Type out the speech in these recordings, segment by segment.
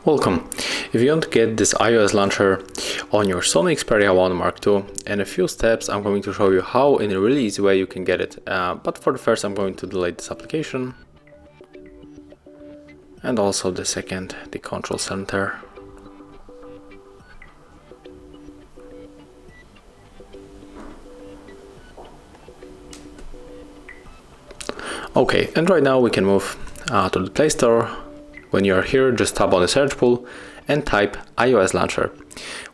Welcome! If you want to get this iOS launcher on your Sony Xperia 1 Mark II, in a few steps I'm going to show you how in a really easy way you can get it. But for the first I'm going to delete this application. And also the second, the control center. Okay, and right now we can move to the Play Store. When you are here, just tap on the search pool and type iOS launcher.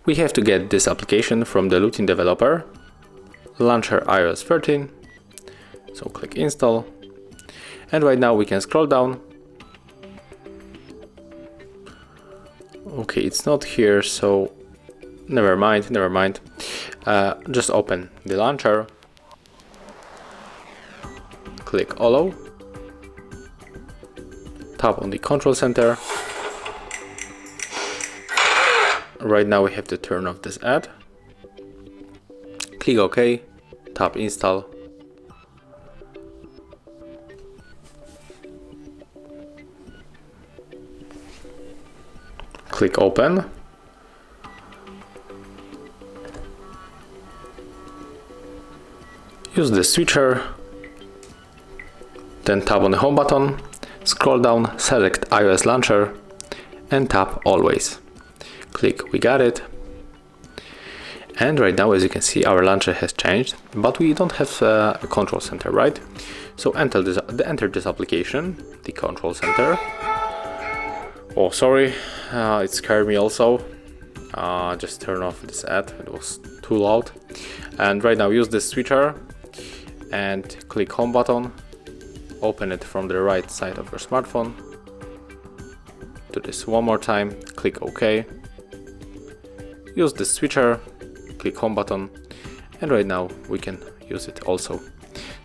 We have to get this application from the Lutin developer, launcher iOS 13. So click install. And right now we can scroll down. Okay, it's not here, so never mind. Just open the launcher. Click allow. Tap on the control center. Right now we have to turn off this ad. Click OK. Tap install. Click open. Use the switcher. Then tap on the home button. Scroll down, select iOS launcher and tap always. Click we got it. And right now, as you can see, our launcher has changed, but we don't have a control center, right? So enter this application, the control center. Oh, sorry, it scared me also. Just turn off this ad, it was too loud. And right now use this switcher and click home button. Open it from the right side of your smartphone. Do this one more time, click OK. Use the switcher, click home button, and right now we can use it also.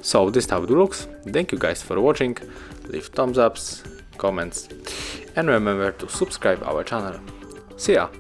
So this is how it looks. Thank you guys for watching. Leave thumbs ups, comments, and remember to subscribe our channel. See ya!